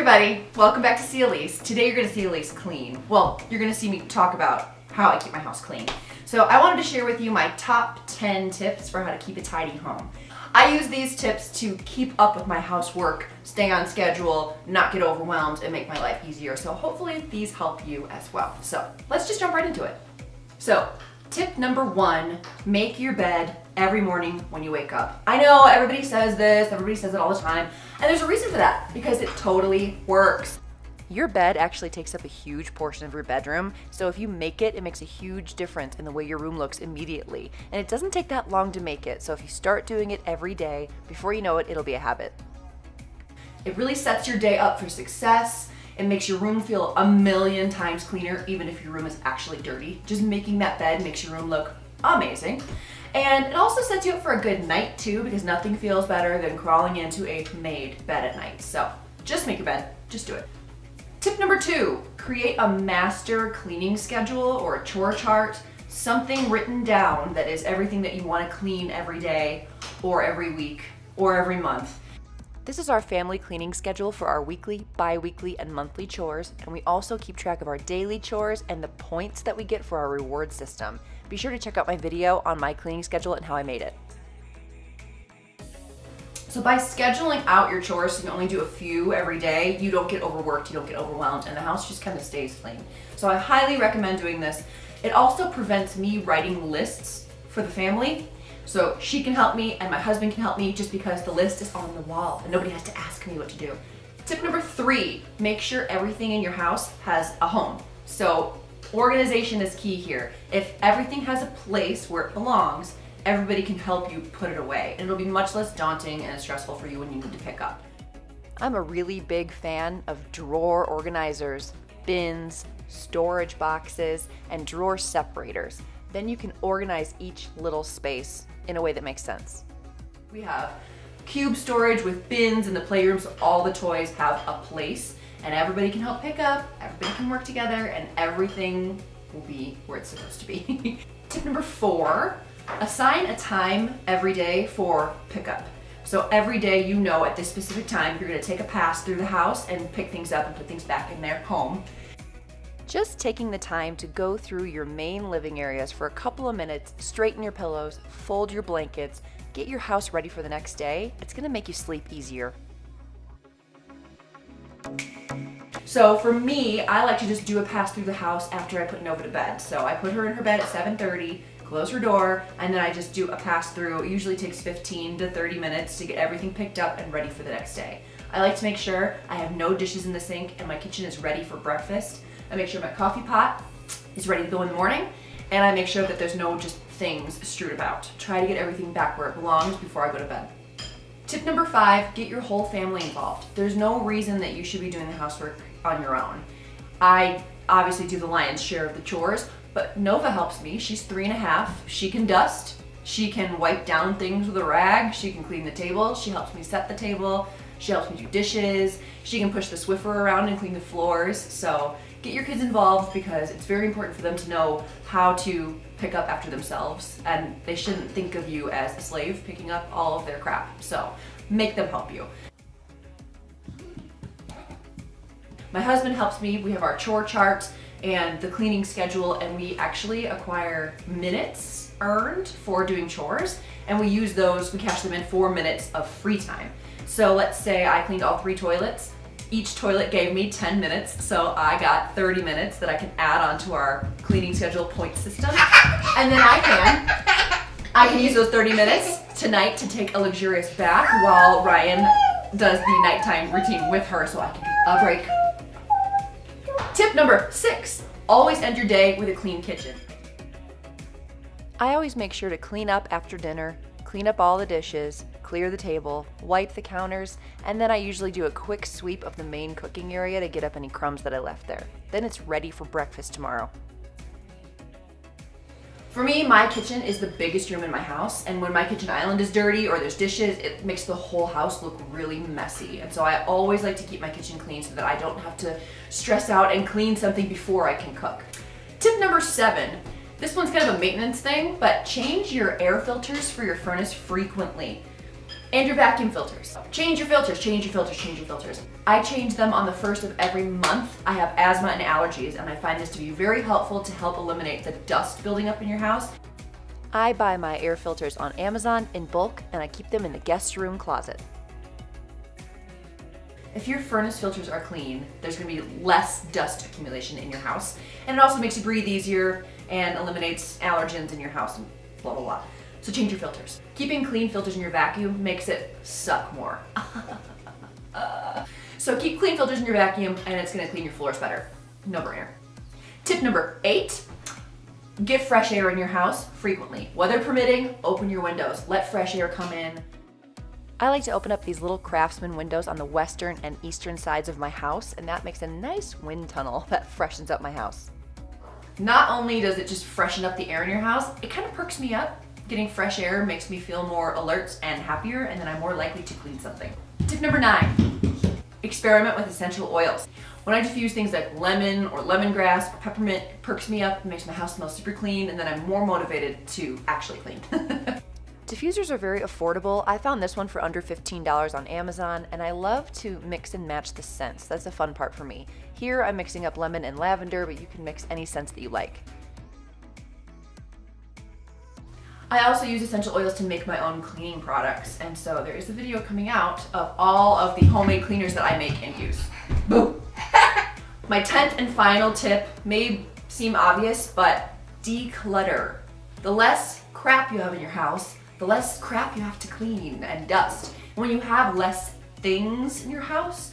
everybody, welcome back to See Elise. Today you're going to see Elise clean. Well, you're going to see me talk about how I keep my house clean. So I wanted to share with you my top 10 tips for how to keep a tidy home. I use these tips to keep up with my housework, stay on schedule, not get overwhelmed, and make my life easier. So hopefully these help you as well. So let's just jump right into it. So tip number 1, make your bed every morning when you wake up. I know everybody says this, everybody says it all the time, and there's a reason for that, because it totally works. Your bed actually takes up a huge portion of your bedroom, so if you make it, it makes a huge difference in the way your room looks immediately. And it doesn't take that long to make it, so if you start doing it every day, before you know it, it'll be a habit. It really sets your day up for success. It makes your room feel a million times cleaner, even if your room is actually dirty. Just making that bed makes your room look amazing. And it also sets you up for a good night too, because nothing feels better than crawling into a made bed at night. So just make your bed, just do it. Tip number 2, create a master cleaning schedule or a chore chart, something written down that is everything that you want to clean every day or every week or every month. This is our family cleaning schedule for our weekly, bi-weekly, and monthly chores, and we also keep track of our daily chores and the points that we get for our reward system. Be sure to check out my video on my cleaning schedule and how I made it. So by scheduling out your chores so you only do a few every day, you don't get overworked, you don't get overwhelmed, and the house just kind of stays clean. So I highly recommend doing this. It also prevents me writing lists for the family. So she can help me and my husband can help me just because the list is on the wall and nobody has to ask me what to do. Tip number 3, make sure everything in your house has a home. So organization is key here. If everything has a place where it belongs, everybody can help you put it away. And it'll be much less daunting and stressful for you when you need to pick up. I'm a really big fan of drawer organizers, bins, storage boxes, and drawer separators. Then you can organize each little space in a way that makes sense. We have cube storage with bins in the playroom, so all the toys have a place and everybody can help pick up, everybody can work together, and everything will be where it's supposed to be. Tip number 4, assign a time every day for pickup. So every day you know at this specific time you're gonna take a pass through the house and pick things up and put things back in their home. Just taking the time to go through your main living areas for a couple of minutes, straighten your pillows, fold your blankets, get your house ready for the next day, it's gonna make you sleep easier. So for me, I like to just do a pass through the house after I put Nova to bed. So I put her in her bed at 7:30, close her door, and then I just do a pass through. It usually takes 15 to 30 minutes to get everything picked up and ready for the next day. I like to make sure I have no dishes in the sink and my kitchen is ready for breakfast. I make sure my coffee pot is ready to go in the morning, and I make sure that there's no just things strewed about. Try to get everything back where it belongs before I go to bed. Tip number 5, get your whole family involved. There's no reason that you should be doing the housework on your own. I obviously do the lion's share of the chores, but Nova helps me. She's 3.5. She can dust. She can wipe down things with a rag. She can clean the table. She helps me set the table. She helps me do dishes. She can push the Swiffer around and clean the floors. So get your kids involved because it's very important for them to know how to pick up after themselves, and they shouldn't think of you as a slave picking up all of their crap. So make them help you. My husband helps me. We have our chore chart and the cleaning schedule, and we actually acquire minutes earned for doing chores, and we use those, we cash them in 4 minutes of free time. So let's say I cleaned all 3 toilets. Each toilet gave me 10 minutes, so I got 30 minutes that I can add onto our cleaning schedule point system. And then I can use those 30 minutes tonight to take a luxurious bath while Ryan does the nighttime routine with her so I can get a break. Tip number 6, always end your day with a clean kitchen. I always make sure to clean up after dinner, clean up all the dishes, clear the table, wipe the counters, and then I usually do a quick sweep of the main cooking area to get up any crumbs that I left there. Then it's ready for breakfast tomorrow. For me, my kitchen is the biggest room in my house, and when my kitchen island is dirty or there's dishes, it makes the whole house look really messy. And so I always like to keep my kitchen clean so that I don't have to stress out and clean something before I can cook. Tip number 7, this one's kind of a maintenance thing, but change your air filters for your furnace frequently. And your vacuum filters. Change your filters, change your filters, change your filters. I change them on the first of every month. I have asthma and allergies, and I find this to be very helpful to help eliminate the dust building up in your house. I buy my air filters on Amazon in bulk, and I keep them in the guest room closet. If your furnace filters are clean, there's gonna be less dust accumulation in your house. And it also makes you breathe easier and eliminates allergens in your house and blah, blah, blah. So change your filters. Keeping clean filters in your vacuum makes it suck more. So keep clean filters in your vacuum and it's gonna clean your floors better. No brainer. Tip number 8, get fresh air in your house frequently. Weather permitting, open your windows. Let fresh air come in. I like to open up these little craftsman windows on the western and eastern sides of my house, and that makes a nice wind tunnel that freshens up my house. Not only does it just freshen up the air in your house, it kind of perks me up. Getting fresh air makes me feel more alert and happier, and then I'm more likely to clean something. Tip number 9, experiment with essential oils. When I diffuse things like lemon or lemongrass or peppermint, it perks me up, makes my house smell super clean, and then I'm more motivated to actually clean. Diffusers are very affordable. I found this one for under $15 on Amazon, and I love to mix and match the scents. That's the fun part for me. Here I'm mixing up lemon and lavender, but you can mix any scents that you like. I also use essential oils to make my own cleaning products, and so there is a video coming out of all of the homemade cleaners that I make and use. Boom! My 10th and final tip may seem obvious, but declutter. The less crap you have in your house, the less crap you have to clean and dust. When you have less things in your house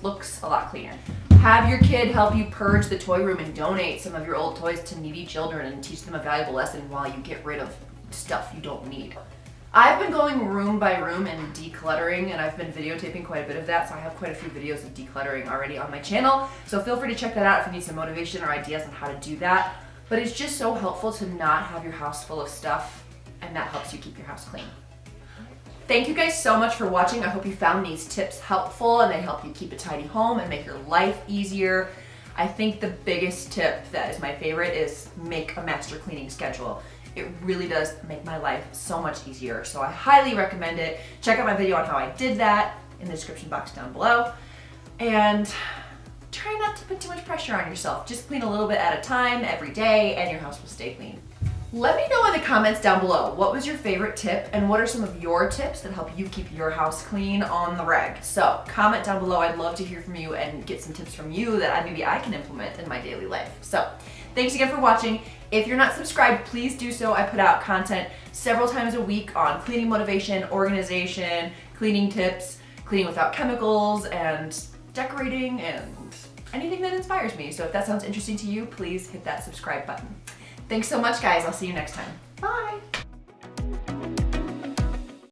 looks a lot cleaner. Have your kid help you purge the toy room and donate some of your old toys to needy children and teach them a valuable lesson while you get rid of stuff you don't need. I've been going room by room and decluttering, and I've been videotaping quite a bit of that, so I have quite a few videos of decluttering already on my channel, so feel free to check that out if you need some motivation or ideas on how to do that. But it's just so helpful to not have your house full of stuff, and that helps you keep your house clean. Thank you guys so much for watching. I hope you found these tips helpful and they help you keep a tidy home and make your life easier. I think the biggest tip that is my favorite is make a master cleaning schedule. It really does make my life so much easier, so I highly recommend it. Check out my video on how I did that in the description box down below. And try not to put too much pressure on yourself. Just clean a little bit at a time every day and your house will stay clean. Let me know in the comments down below, what was your favorite tip and what are some of your tips that help you keep your house clean on the reg? So comment down below, I'd love to hear from you and get some tips from you that maybe I can implement in my daily life. So thanks again for watching. If you're not subscribed, please do so. I put out content several times a week on cleaning motivation, organization, cleaning tips, cleaning without chemicals, and decorating, and anything that inspires me. So if that sounds interesting to you, please hit that subscribe button. Thanks so much, guys. I'll see you next time. Bye.